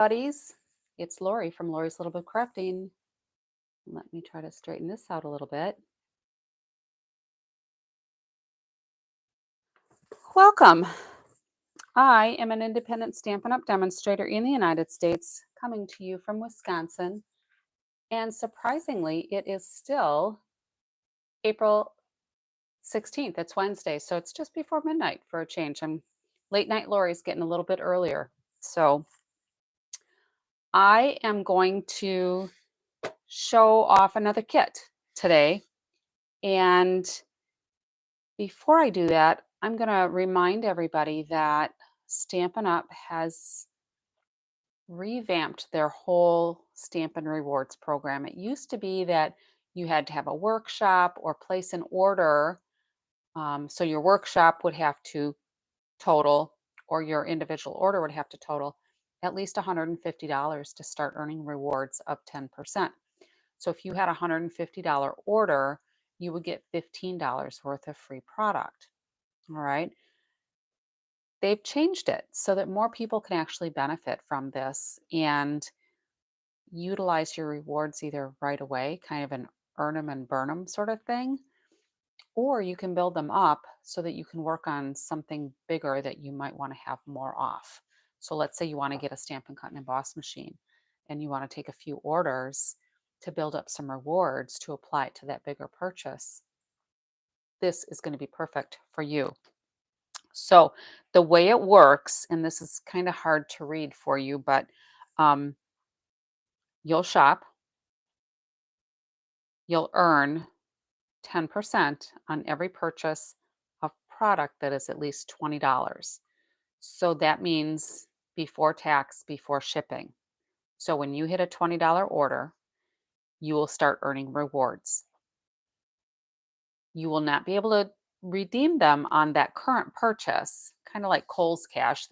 Buddies, it's Lori from Lori's Little Bit of Crafting. Let me try to straighten this out a little bit. Welcome. I am an independent Stampin' Up! Demonstrator in the United States, coming to you from Wisconsin. And surprisingly, it is still April 16th. It's Wednesday, so it's just before midnight for a change. I'm late night Lori's getting a little bit earlier. So I am going to show off another kit today. And before I do that, I'm going to remind everybody that Stampin' Up! Has revamped their whole Stampin' Rewards program. It used to be that you had to have a workshop or place an order. So your workshop would have to total, or your individual order would have to total at least $150 to start earning rewards of 10%. So if you had a $150 order, you would get $15 worth of free product. All right. They've changed it so that more people can actually benefit from this and utilize your rewards either right away, kind of an earn them and burn them sort of thing, or you can build them up so that you can work on something bigger that you might want to have more off. So let's say you want to get a Stampin' Cut and Emboss machine and you want to take a few orders to build up some rewards to apply it to that bigger purchase. This is going to be perfect for you. So the way it works, and this is kind of hard to read for you, but um, you'll shop, you'll earn 10% on every purchase of product that is at least $20. So that means before tax, before shipping. So when you hit a $20 order, you will start earning rewards. You will not be able to redeem them on that current purchase, kind of like Kohl's Cash.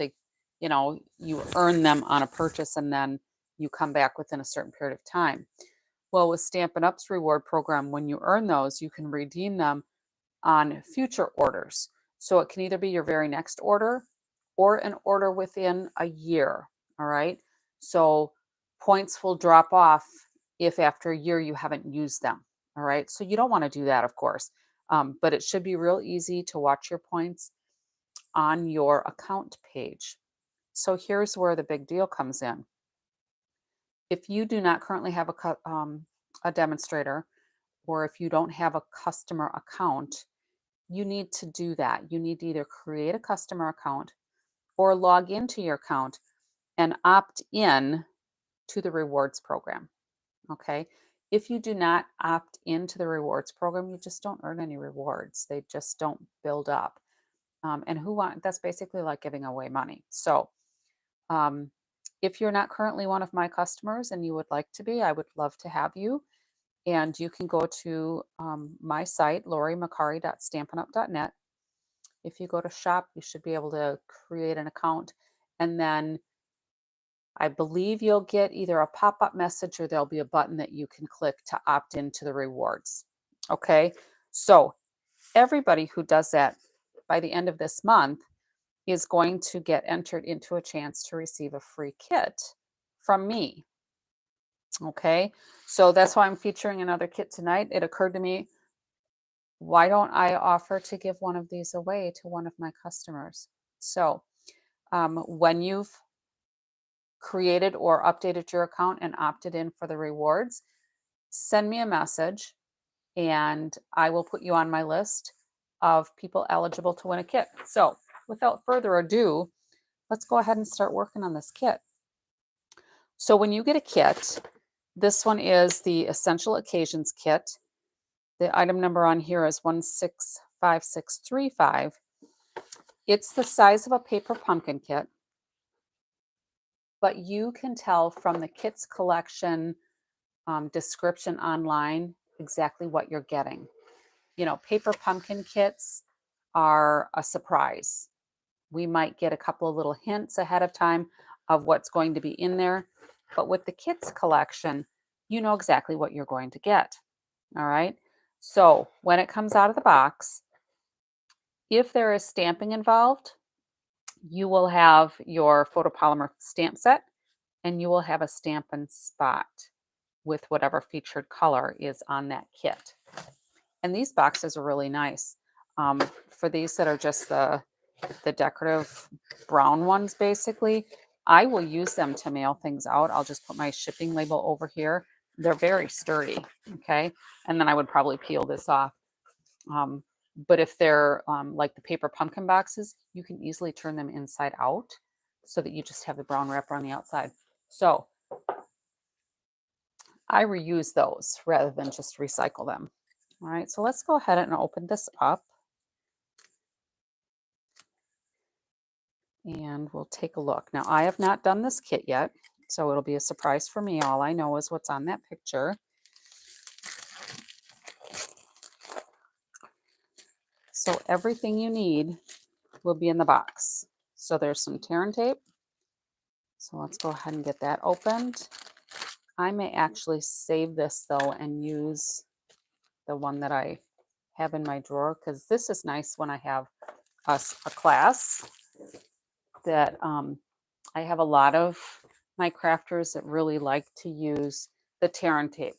You earn them on a purchase and then you come back within a certain period of time. Well, with Stampin' Up's reward program, when you earn those, you can redeem them on future orders. So it can either be your very next order or an order within a year. All right. So points will drop off if after a year you haven't used them. All right. So you don't want to do that, of course. But it should be real easy to watch your points on your account page. So here's where the big deal comes in. If you do not currently have a demonstrator, or if you don't have a customer account, you need to do that. You need to either create a customer account or log into your account and opt in to the rewards program. Okay. If you do not opt into the rewards program, you just don't earn any rewards. They just don't build up. And that's basically like giving away money. So um, if you're not currently one of my customers and you would like to be, I would love to have you. And you can go to my site, lorimacari.stampinup.net. If you go to shop, you should be able to create an account. And then I believe you'll get either a pop-up message or there'll be a button that you can click to opt into the rewards. Okay, so everybody who does that by the end of this month is going to get entered into a chance to receive a free kit from me. Okay, so that's why I'm featuring another kit tonight. It occurred to me, why don't I offer to give one of these away to one of my customers? So when you've created or updated your account and opted in for the rewards, send me a message and I will put you on my list of people eligible to win a kit. So without further ado, let's go ahead and start working on this kit. So when you get a kit, this one is the Essential Occasions Kit. The item number on here is 165635. It's the size of a paper pumpkin kit, but you can tell from the Kits Collection description online exactly what you're getting. You know, paper pumpkin kits are a surprise. We might get a couple of little hints ahead of time of what's going to be in there, but with the Kits Collection, you know exactly what you're going to get. All right. So when it comes out of the box, if there is stamping involved, you will have your photopolymer stamp set, and you will have a Stampin' Spot with whatever featured color is on that kit. And these boxes are really nice. For these that are just the decorative brown ones, basically, I will use them to mail things out. I'll just put my shipping label over here. They're very sturdy, okay? And then I would probably peel this off. But if they're like the paper pumpkin boxes, you can easily turn them inside out so that you just have the brown wrapper on the outside. So I reuse those rather than just recycle them. All right, so let's go ahead and open this up. And we'll take a look. Now, I have not done this kit yet, so it'll be a surprise for me. All I know is what's on that picture. So everything you need will be in the box. So there's some tear and tape. So let's go ahead and get that opened. I may actually save this though and use the one that I have in my drawer, because this is nice when I have a class that I have a lot of my crafters that really like to use the tear and tape.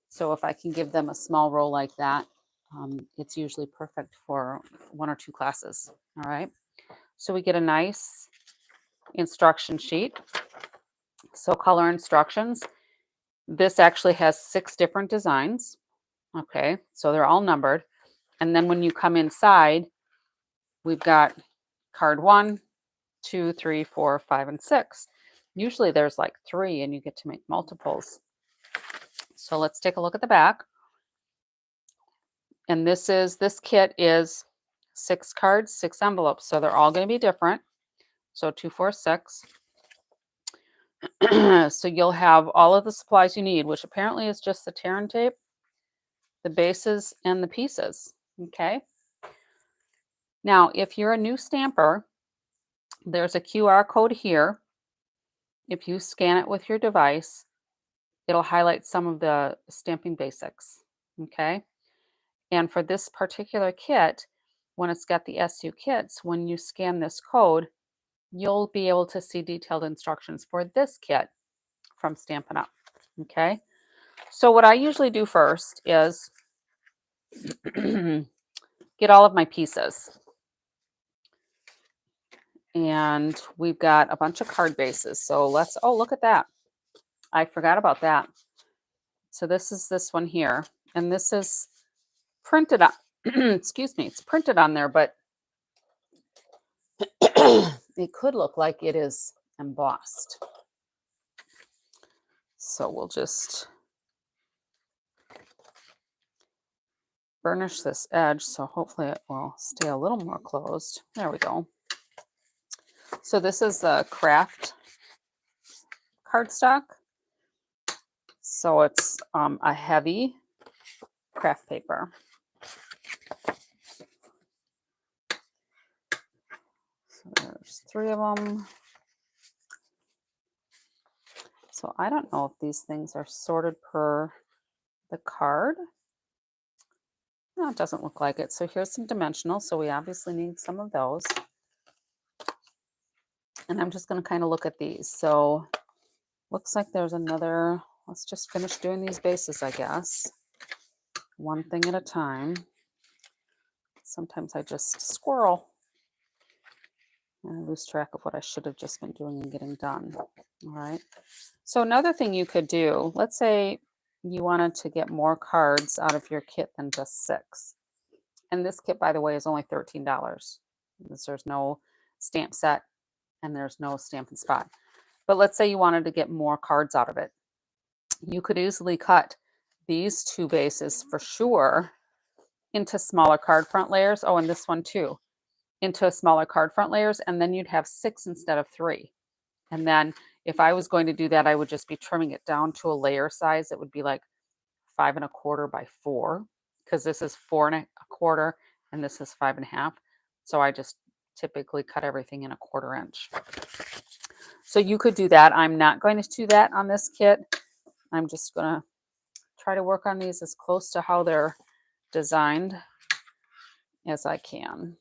So if I can give them a small roll like that, it's usually perfect for 1 or 2 classes. All right. So we get a nice instruction sheet. So color instructions. This actually has 6 different designs. Okay. So they're all numbered. And then when you come inside, we've got card 1, 2, 3, 4, 5, and 6. Usually there's like 3 and you get to make multiples. So let's take a look at the back. And this kit is 6 cards, 6 envelopes. So they're all going to be different. So 2, 4, 6. So you'll have all of the supplies you need, which apparently is just the tear and tape, the bases, and the pieces. Okay. Now, if you're a new stamper, there's a QR code here. If you scan it with your device, it'll highlight some of the stamping basics. Okay. And for this particular kit, when it's got the SU kits, when you scan this code, you'll be able to see detailed instructions for this kit from Stampin' Up. Okay. So what I usually do first is get all of my pieces. And we've got a bunch of card bases. So let's, oh, look at that. I forgot about that. So this is this one here. And this is printed on, excuse me, it's printed on there, but it could look like it is embossed. So we'll just burnish this edge, so hopefully it will stay a little more closed. There we go. So this is the craft cardstock. So it's a heavy craft paper. So there's 3 of them. So I don't know if these things are sorted per the card. No, it doesn't look like it. So here's some dimensional. So we obviously need some of those. And I'm just going to kind of look at these. So looks like there's another, let's just finish doing these bases, I guess. One thing at a time. Sometimes I just squirrel and I lose track of what I should have just been doing and getting done. All right. So another thing you could do, let's say you wanted to get more cards out of your kit than just 6. And this kit, by the way, is only $13. There's no stamp set and there's no Stampin' Spot. But let's say you wanted to get more cards out of it. You could easily cut these 2 bases for sure into smaller card front layers. Oh, and this one too, into smaller card front layers. And then you'd have 6 instead of 3. And then if I was going to do that, I would just be trimming it down to a layer size. It would be like 5 1/4 by 4, because this is 4 1/4 and this is 5 1/2. So I just typically cut everything in 1/4 inch. So you could do that. I'm not going to do that on this kit. I'm just going to try to work on these as close to how they're designed as I can.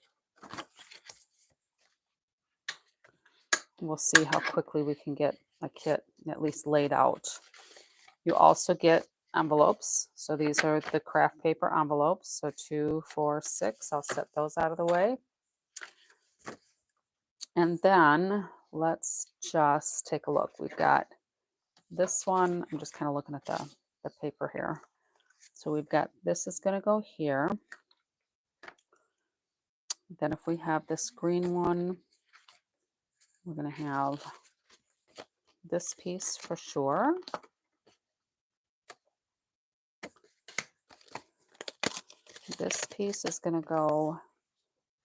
We'll see how quickly we can get a kit at least laid out. You also get envelopes. So these are the craft paper envelopes. So 2, 4, 6. I'll set those out of the way. And then let's just take a look. We've got this one. I'm just kind of looking at the paper here. So we've got, this is going to go here. Then if we have this green one, we're going to have this piece for sure. This piece is going to go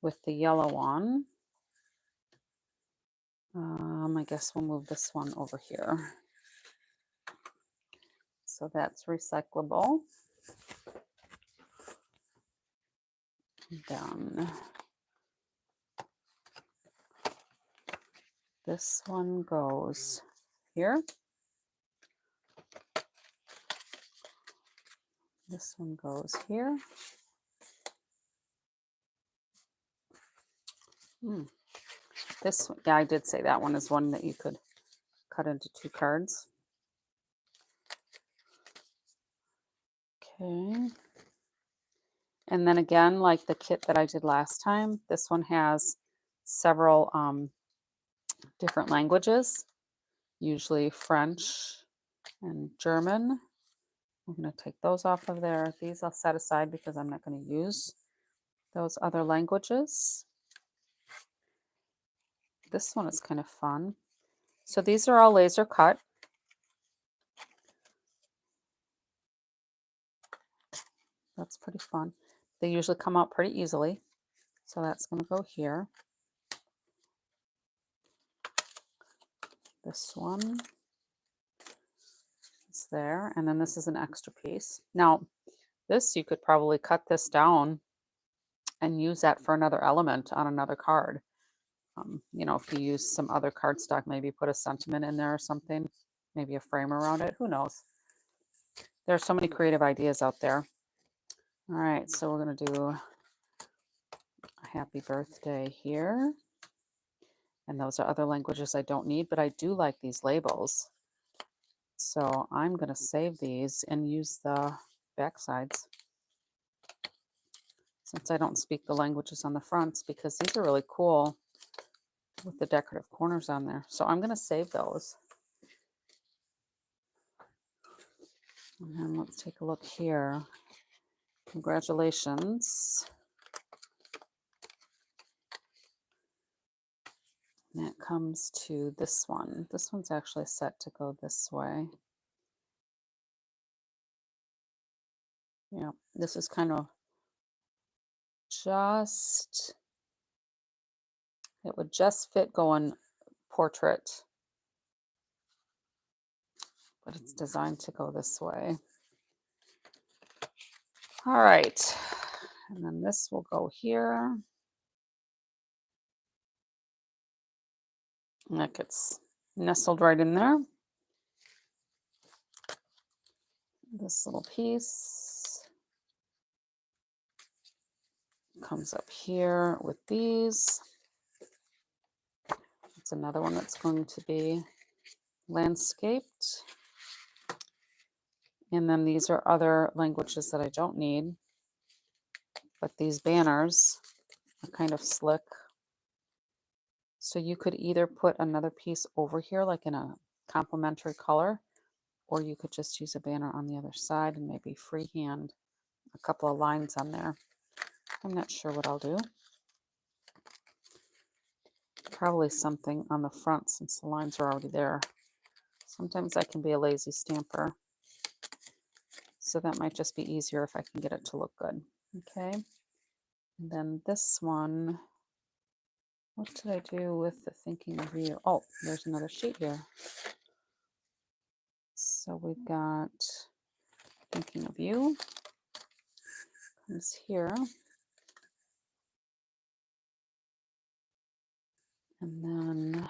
with the yellow one. I guess we'll move this one over here. So that's recyclable. Done. This one goes here. This one goes here. This one, yeah, I did say that one is one that you could cut into 2 cards. Okay. And then again, like the kit that I did last time, this one has several different languages, usually French and German. I'm going to take those off of there. These I'll set aside because I'm not going to use those other languages. This one is kind of fun. So these are all laser cut. That's pretty fun. They usually come out pretty easily. So that's going to go here. This one is there. And then this is an extra piece. Now, this, you could probably cut this down and use that for another element on another card. You know, if you use some other cardstock, maybe put a sentiment in there or something, maybe a frame around it. Who knows? There are so many creative ideas out there. All right, so we're going to do a happy birthday here. And those are other languages I don't need, but I do like these labels. So I'm going to save these and use the back sides, since I don't speak the languages on the fronts, because these are really cool with the decorative corners on there. So I'm going to save those. And then let's take a look here. Congratulations. And that comes to this one. This one's actually set to go this way. Yeah, this is kind of just, it would just fit going portrait, but it's designed to go this way. All right, and then this will go here. And that gets nestled right in there. This little piece comes up here with these. It's another one that's going to be landscaped. And then these are other languages that I don't need. But these banners are kind of slick. So you could either put another piece over here, like in a complementary color, or you could just use a banner on the other side and maybe freehand a couple of lines on there. I'm not sure what I'll do. Probably something on the front, since the lines are already there. Sometimes I can be a lazy stamper, so that might just be easier if I can get it to look good. Okay, and then this one, what did I do with the thinking of you? Oh, there's another sheet here. So we've got thinking of you comes here. And then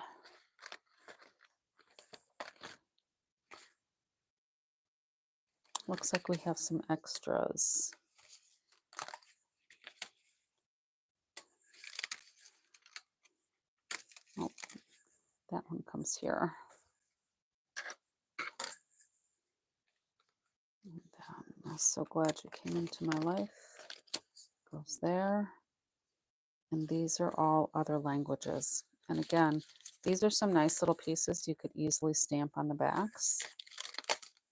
looks like we have some extras. Oh, that one comes here. I'm so glad you came into my life. Goes there. And these are all other languages. And again, these are some nice little pieces you could easily stamp on the backs.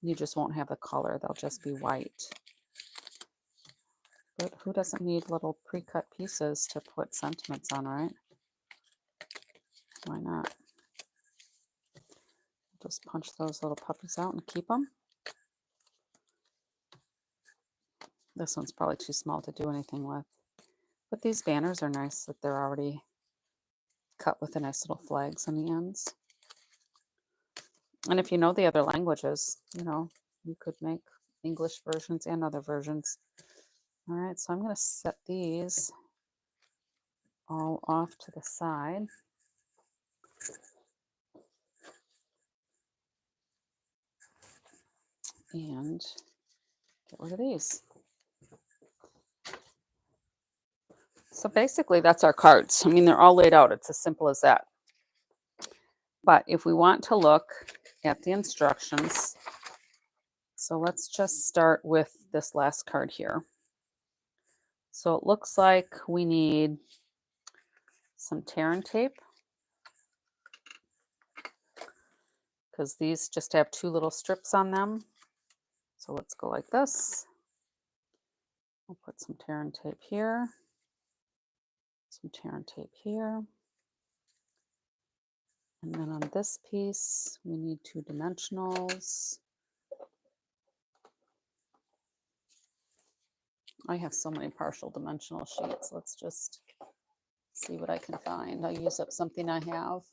You just won't have the color. They'll just be white. But who doesn't need little pre-cut pieces to put sentiments on, right? Why not? Just punch those little puppies out and keep them. This one's probably too small to do anything with. But these banners are nice that they're already cut with the nice little flags on the ends. And if you know the other languages, you know, you could make English versions and other versions. All right, so I'm going to set these all off to the side. And get rid of these. So basically that's our cards. I mean, they're all laid out. It's as simple as that. But if we want to look at the instructions, so let's just start with this last card here. So it looks like we need some tear and tape, because these just have two little strips on them. So let's go like this. We'll put some tear and tape here, some tear and tape here. And then on this piece, we need 2 dimensionals. I have so many partial dimensional sheets. Let's just see what I can find. I'll use up something I have.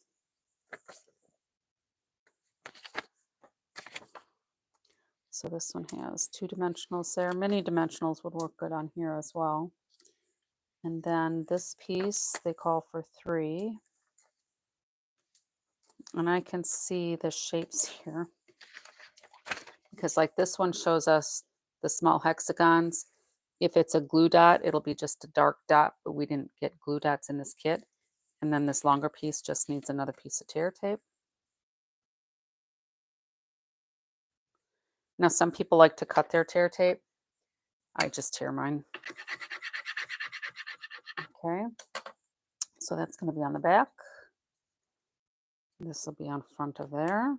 So this one has 2 dimensionals there. Mini dimensionals would work good on here as well. And then this piece, they call for 3. And I can see the shapes here, because like this one shows us the small hexagons. If it's a glue dot, it'll be just a dark dot, but we didn't get glue dots in this kit. And then this longer piece just needs another piece of tear tape. Now, some people like to cut their tear tape. I just tear mine. Okay, so that's going to be on the back. This will be on front of there.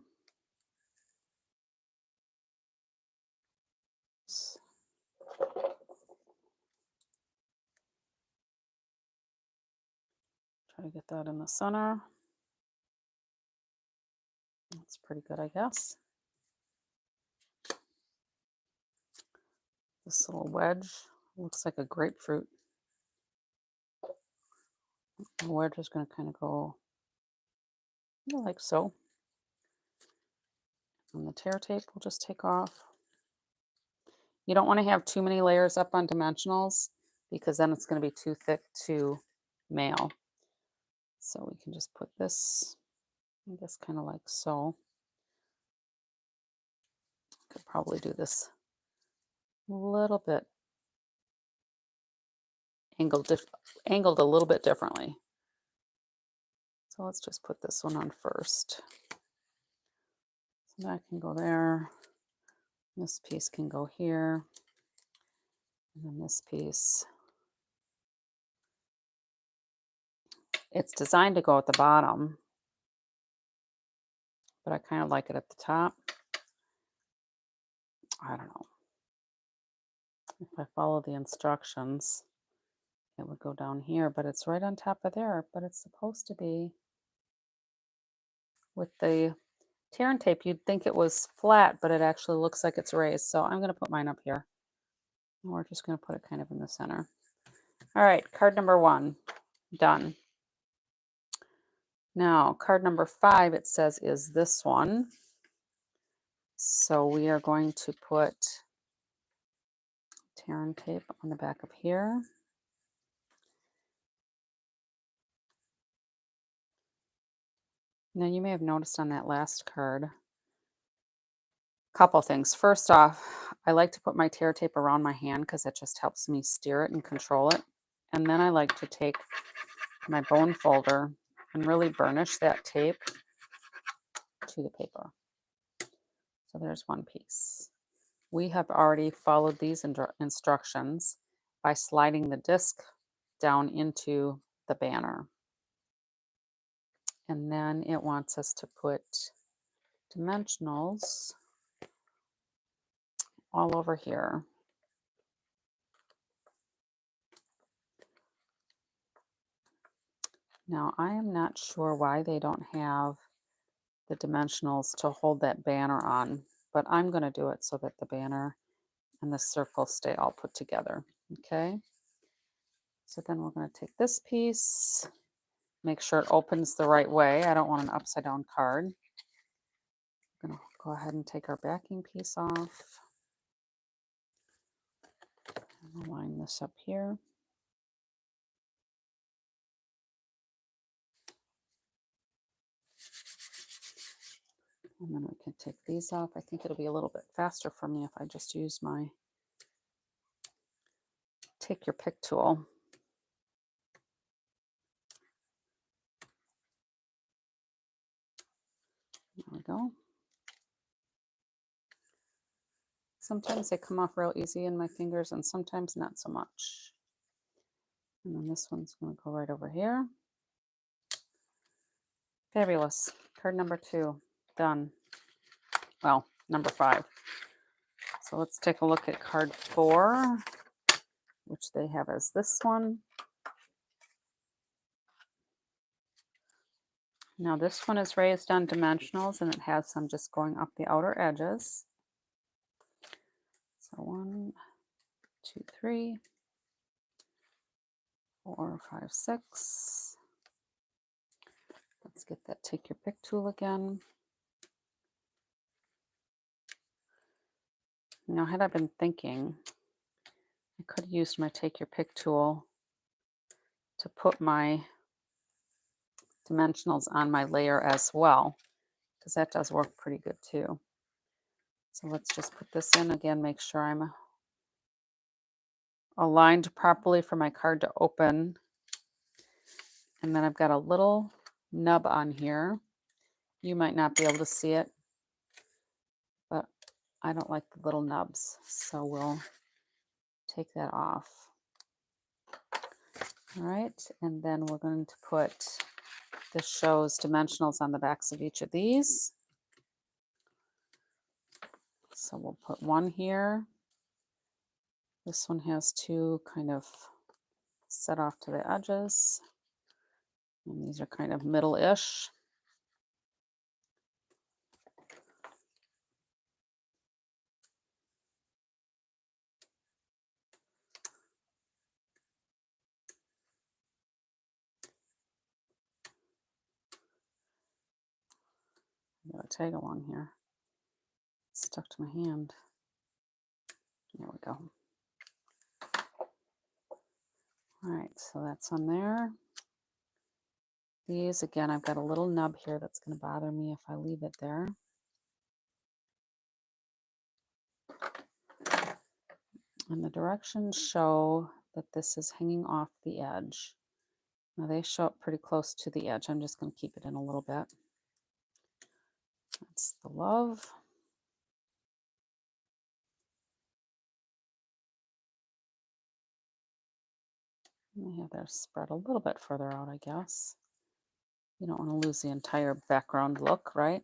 Try to get that in the center. That's pretty good, I guess. This little wedge looks like a grapefruit. The wedge is going to kind of go like so. And the tear tape will just take off. You don't want to have too many layers up on dimensionals, because then it's going to be too thick to mail. So we can just put this, I guess, kind of like so. Could probably do this a little bit angled a little bit differently. So let's just put this one on first. So that can go there. This piece can go here. And then this piece. It's designed to go at the bottom, but I kind of like it at the top. I don't know. If I follow the instructions, it would go down here, but it's right on top of there. But it's supposed to be with the tear and tape. You'd think it was flat, but it actually looks like it's raised. So I'm going to put mine up here. And we're just going to put it kind of in the center. All right, card number 1, done. Now, card number 5, it says, is this one. So we are going to put tear and tape on the back of here. Now, you may have noticed on that last card, a couple things. First off, I like to put my tear tape around my hand because it just helps me steer it and control it. And then I like to take my bone folder and really burnish that tape to the paper. So there's one piece. We have already followed these instructions by sliding the disc down into the banner. And then it wants us to put dimensionals all over here. Now, I am not sure why they don't have the dimensionals to hold that banner on, but I'm going to do it so that the banner and the circle stay all put together. Okay. So then we're going to take this piece, make sure it opens the right way. I don't want an upside down card. I'm going to go ahead and take our backing piece off. And line this up here. And then we can take these off. I think it'll be a little bit faster for me if I just use my take your pick tool. There we go. Sometimes they come off real easy in my fingers and sometimes not so much. And then this one's going to go right over here. Fabulous. Card number 2, done. Well, number 5. So let's take a look at card 4, which they have as this one. Now this one is raised on dimensionals and it has some just going up the outer edges. So 1, 2, 3, 4, 5, 6. Let's get that take your pick tool again. Now, had I been thinking, I could have used my take your pick tool to put my dimensionals on my layer as well, because that does work pretty good too. So let's just put this in again, make sure I'm aligned properly for my card to open. And then I've got a little nub on here. You might not be able to see it, but I don't like the little nubs, so we'll take that off. All right, and then we're going to put, this shows dimensionals on the backs of each of these. So we'll put one here. This one has 2 kind of set off to the edges. And these are kind of middle-ish. I got a tag along here. It's stuck to my hand. There we go. All right, so that's on there. These, again, I've got a little nub here that's going to bother me if I leave it there. And the directions show that this is hanging off the edge. Now they show up pretty close to the edge. I'm just going to keep it in a little bit. That's the love. And they have their spread a little bit further out, I guess. You don't want to lose the entire background look, right?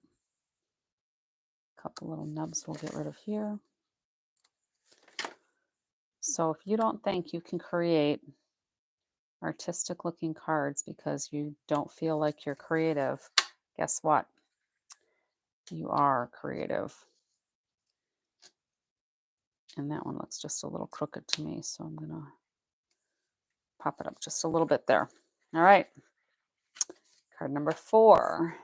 A couple little nubs we'll get rid of here. So if you don't think you can create artistic looking cards because you don't feel like you're creative, guess what? You are creative. And that one looks just a little crooked to me, so I'm going to pop it up just a little bit there. All right. Card number 4.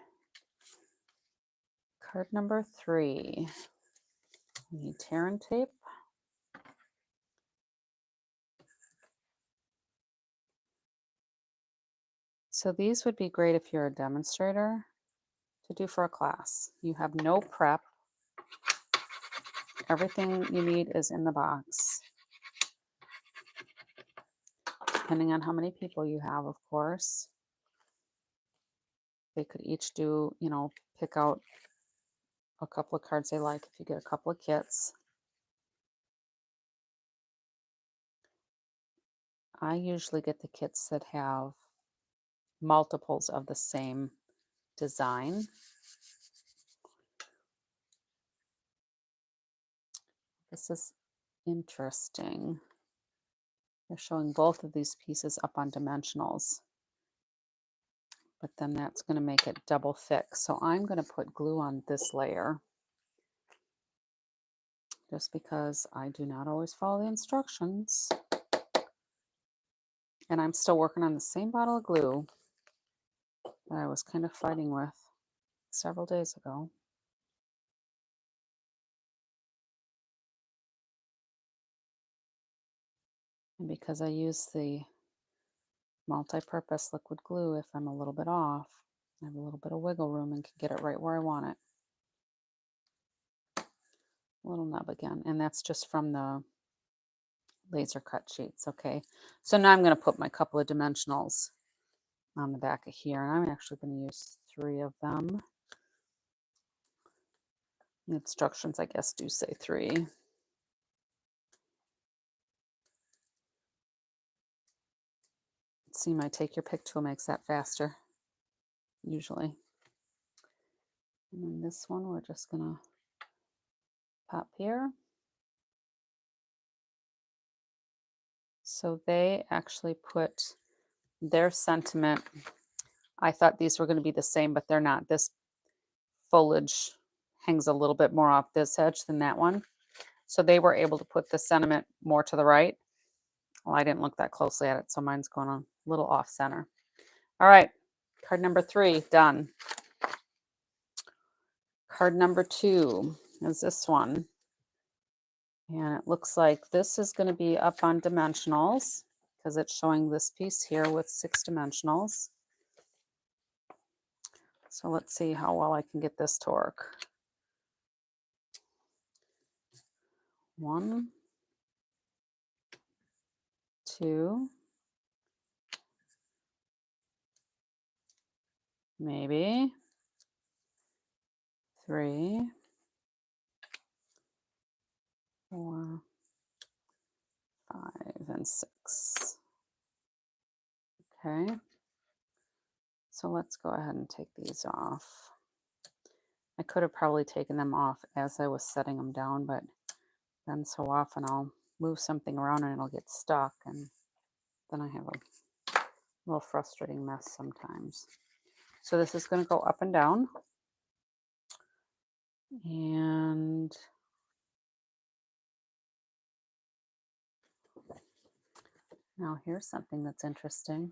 Card number 3. We need tear and tape. So these would be great if you're a demonstrator to do for a class. You have no prep. Everything you need is in the box. Depending on how many people you have, of course. They could each do, pick out a couple of cards they like if you get a couple of kits. I usually get the kits that have multiples of the same design. This is interesting. They're showing both of these pieces up on dimensionals, but then that's going to make it double thick. So I'm going to put glue on this layer just because I do not always follow the instructions. And I'm still working on the same bottle of glue that I was kind of fighting with several days ago. And because I use the multi-purpose liquid glue, if I'm a little bit off, I have a little bit of wiggle room and can get it right where I want it. A little nub again, and that's just from the laser cut sheets. Okay, so now I'm going to put my couple of dimensionals on the back of here, and I'm actually going to use 3 of them. The instructions, I guess, do say 3. See, my take your pick tool makes that faster, usually. And then this one, we're just going to pop here. So they actually put their sentiment. I thought these were going to be the same, but they're not. This foliage hangs a little bit more off this edge than that one. So they were able to put the sentiment more to the right. Well, I didn't look that closely at it, so mine's going a little off center. All right, card number 3, done. Card number 2 is this one. And it looks like this is going to be up on dimensionals because it's showing this piece here with 6 dimensionals. So let's see how well I can get this to work. 1, 2, maybe 3, 4, 5, and 6. Okay. So let's go ahead and take these off. I could have probably taken them off as I was setting them down, but then so often I'll move something around and it'll get stuck, and then I have a little frustrating mess sometimes. So this is going to go up and down. And now here's something that's interesting.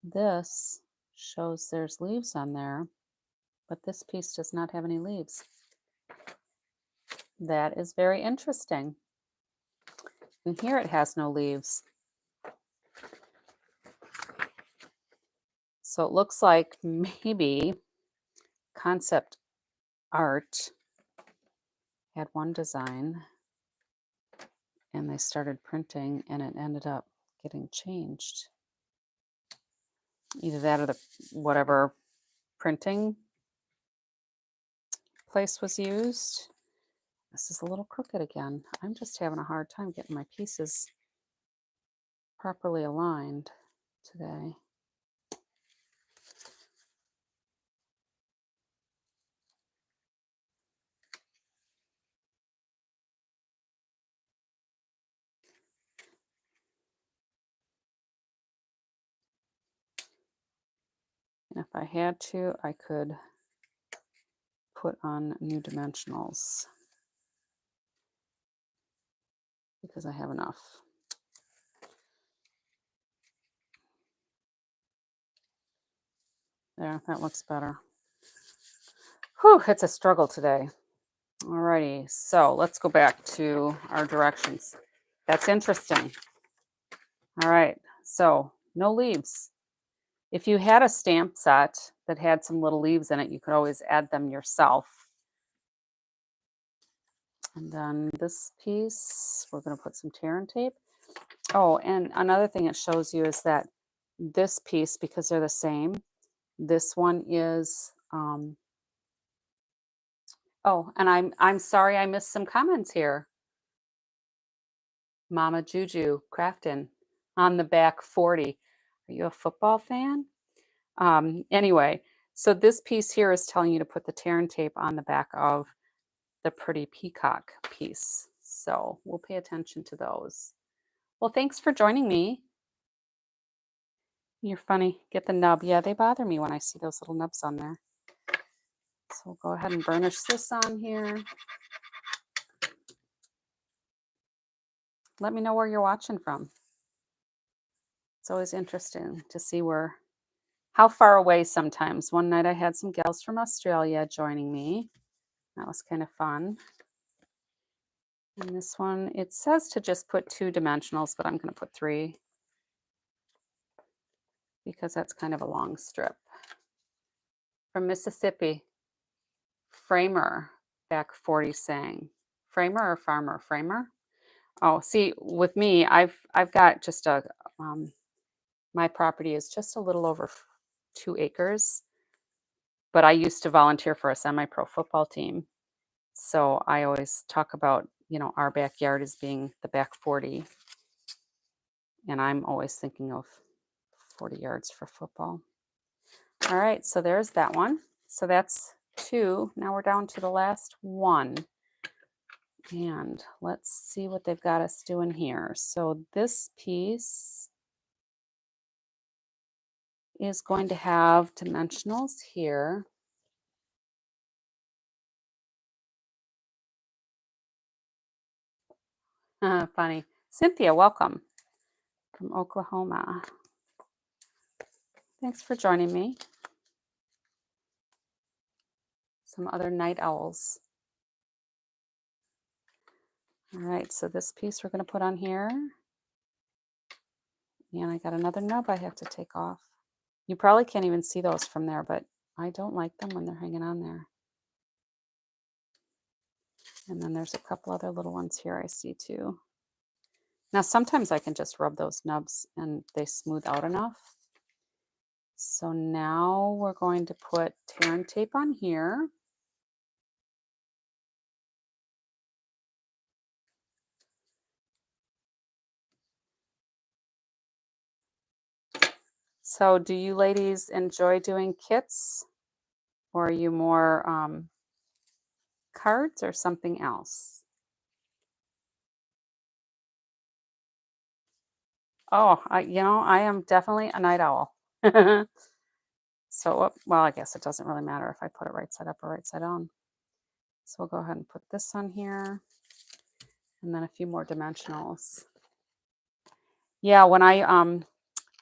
This shows there's leaves on there, but this piece does not have any leaves. That is very interesting. And here it has no leaves. So it looks like maybe Concept Art had one design and they started printing and it ended up getting changed. Either that or the whatever printing place was used. This is a little crooked again. I'm just having a hard time getting my pieces properly aligned today. And if I had to, I could put on new dimensionals because I have enough. There, that looks better. Whew, it's a struggle today. Alrighty, so let's go back to our directions. That's interesting. All right, so no leaves. If you had a stamp set that had some little leaves in it, you could always add them yourself. And then this piece, we're going to put some tear and tape. Oh, and another thing it shows you is that this piece, because they're the same, this one is, oh, and I'm sorry I missed some comments here. Mama Juju Craftin. on the back 40. Are you a football fan? Anyway, so this piece here is telling you to put the tear and tape on the back of the pretty peacock piece. So we'll pay attention to those. Well, thanks for joining me. You're funny. Get the nub. Yeah, they bother me when I see those little nubs on there. So we'll go ahead and burnish this on here. Let me know where you're watching from. It's always interesting to see how far away sometimes. One night I had some gals from Australia joining me. That was kind of fun. And this one, it says to just put 2 dimensionals, but I'm going to put 3 because that's kind of a long strip. From Mississippi, Framer, back 40 saying. Framer or farmer? Framer? Oh, see, with me, I've got just my property is just a little over 2 acres, but I used to volunteer for a semi-pro football team. So I always talk about, our backyard as being the back 40. And I'm always thinking of 40 yards for football. All right, so there's that one. So that's 2. Now we're down to the last one. And let's see what they've got us doing here. So this piece is going to have dimensionals here. Funny. Cynthia, welcome from Oklahoma. Thanks for joining me. Some other night owls. All right, so this piece we're going to put on here. And I got another nub I have to take off. You probably can't even see those from there, but I don't like them when they're hanging on there. And then there's a couple other little ones here I see too. Now, sometimes I can just rub those nubs and they smooth out enough. So now we're going to put tear and tape on here. So do you ladies enjoy doing kits, or are you more cards or something else? Oh, I am definitely a night owl. So, well, I guess it doesn't really matter if I put it right side up or right side down. So we'll go ahead and put this on here, and then a few more dimensionals. Yeah, when I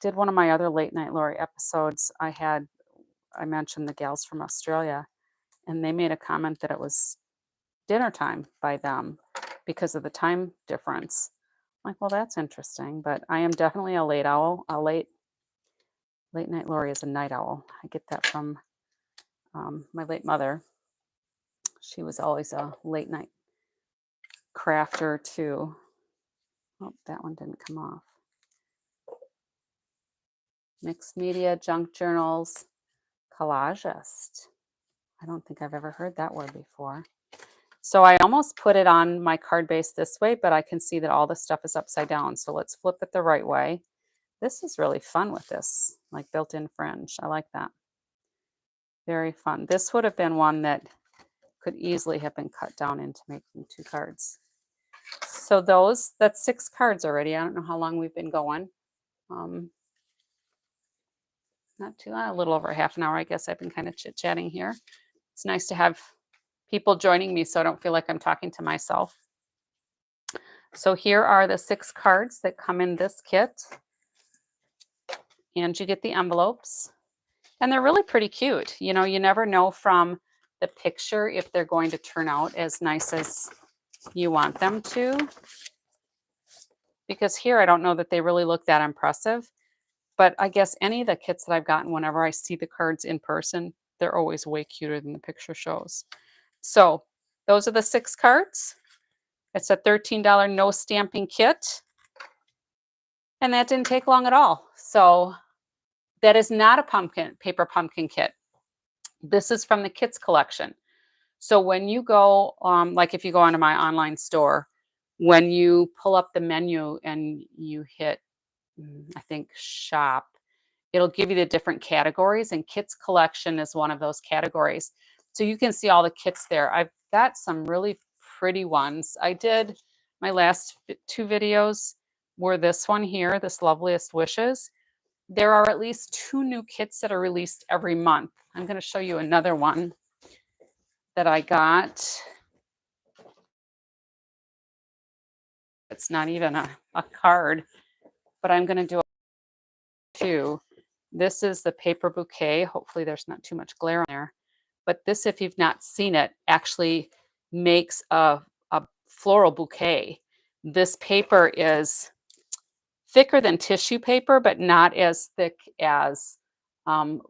did one of my other late night Lori episodes, I mentioned the gals from Australia, and they made a comment that it was dinner time by them because of the time difference. I'm like, well, that's interesting, but I am definitely a late owl. A late night Lori is a night owl. I get that from my late mother. She was always a late night crafter too. Oh, that one didn't come off. Mixed media, junk journals, collagist. I don't think I've ever heard that word before. So I almost put it on my card base this way, but I can see that all the stuff is upside down. So let's flip it the right way. This is really fun with this, like built-in fringe. I like that. Very fun. This would have been one that could easily have been cut down into making 2 cards. So that's 6 cards already. I don't know how long we've been going. Not too long, a little over half an hour, I guess. I've been kind of chit-chatting here. It's nice to have people joining me so I don't feel like I'm talking to myself. So here are the 6 cards that come in this kit. And you get the envelopes. And they're really pretty cute. You never know from the picture if they're going to turn out as nice as you want them to. Because here I don't know that they really look that impressive. But I guess any of the kits that I've gotten, whenever I see the cards in person, they're always way cuter than the picture shows. So those are the 6 cards. It's a $13 no stamping kit. And that didn't take long at all. So that is not a paper pumpkin kit. This is from the Kits Collection. So when you go, like if you go onto my online store, when you pull up the menu and you hit I think shop. It'll give you the different categories, and Kits Collection is one of those categories. So you can see all the kits there. I've got some really pretty ones. I did my last two videos were this one here, this Loveliest Wishes. There are at least two new kits that are released every month. I'm going to show you another one that I got. It's not even a card, but I'm going to do it too. This is the paper bouquet. Hopefully there's not too much glare on there. But this, if you've not seen it, actually makes a floral bouquet. This paper is thicker than tissue paper, but not as thick as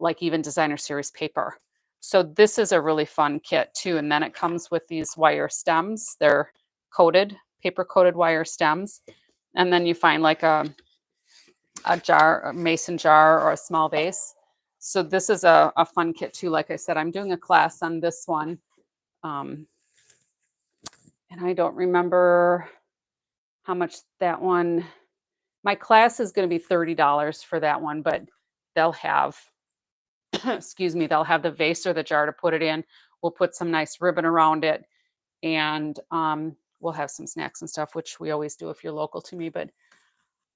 like even designer series paper. So this is a really fun kit too. And then it comes with these wire stems. They're coated, paper coated wire stems. And then you find like a jar, a mason jar, or a small vase. So this is a fun kit too. Like I said, I'm doing a class on this one. And I don't remember how much that one, my class is going to be $30 for that one, but they'll have, excuse me, they'll have the vase or the jar to put it in. We'll put some nice ribbon around it, and we'll have some snacks and stuff, which we always do if you're local to me. But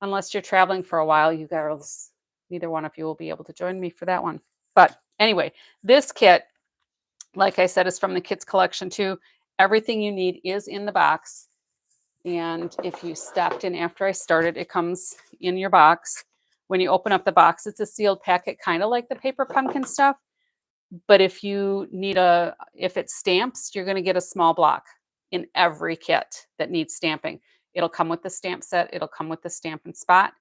unless you're traveling for a while, you girls, neither one of you will be able to join me for that one. But anyway, this kit, like I said, is from the Kits Collection too. Everything you need is in the box. And if you stopped in after I started, it comes in your box. When you open up the box, it's a sealed packet, kind of like the paper pumpkin stuff. But if you need if it stamps, you're going to get a small block in every kit that needs stamping. It'll come with the stamp set. It'll come with the stamp and spot.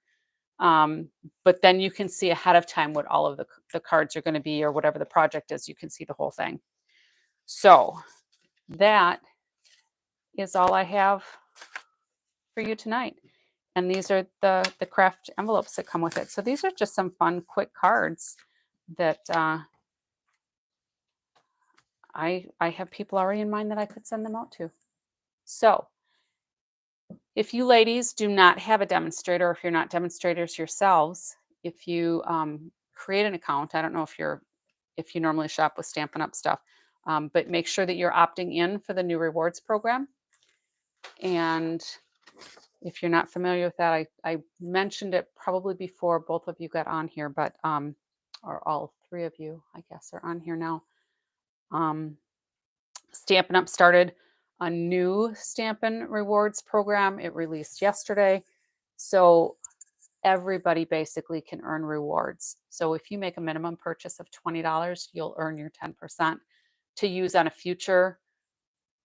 But then you can see ahead of time what all of the cards are going to be, or whatever the project is. You can see the whole thing. So that is all I have for you tonight. And these are the craft envelopes that come with it. So these are just some fun, quick cards that I have people already in mind that I could send them out to. So if you ladies do not have a demonstrator, if you're not demonstrators yourselves, if you create an account, I don't know if you normally shop with Stampin' Up stuff, but make sure that you're opting in for the new rewards program. And if you're not familiar with that, I mentioned it probably before both of you got on here, but or all three of you, I guess, are on here now. Stampin' Up started a new Stampin' Rewards program. It released yesterday. So everybody basically can earn rewards. So if you make a minimum purchase of $20, you'll earn your 10% to use on a future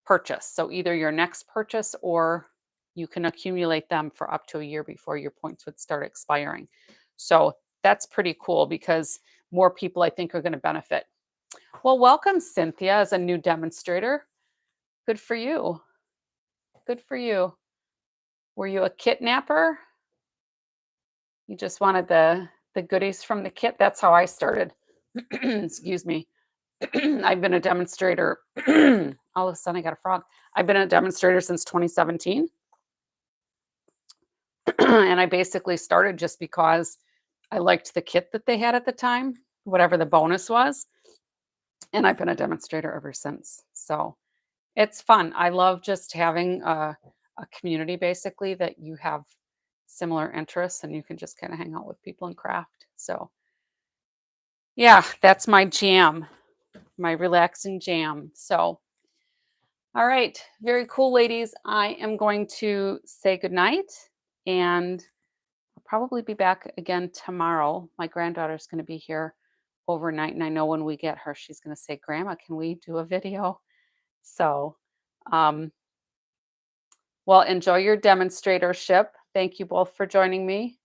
purchase. So either your next purchase, or you can accumulate them for up to a year before your points would start expiring. So that's pretty cool, because more people, I think, are going to benefit. Well, welcome, Cynthia, as a new demonstrator. Good for you. Good for you. Were you a kidnapper? You just wanted the goodies from the kit? That's how I started. Excuse me. I've been a demonstrator. All of a sudden I got a frog. I've been a demonstrator since 2017. And I basically started just because I liked the kit that they had at the time, whatever the bonus was. And I've been a demonstrator ever since. So it's fun. I love just having a community, basically, that you have similar interests and you can just kind of hang out with people and craft. So yeah, that's my jam, my relaxing jam. So all right, very cool, ladies. I am going to say goodnight, and I'll probably be back again tomorrow. My granddaughter's going to be here overnight, and I know when we get her, she's going to say, Grandma, can we do a video? So well, enjoy your demonstratorship. Thank you both for joining me.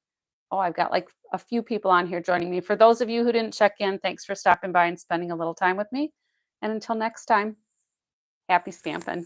Oh, I've got like a few people on here joining me. For those of you who didn't check in, thanks for stopping by and spending a little time with me. And until next time, happy stamping.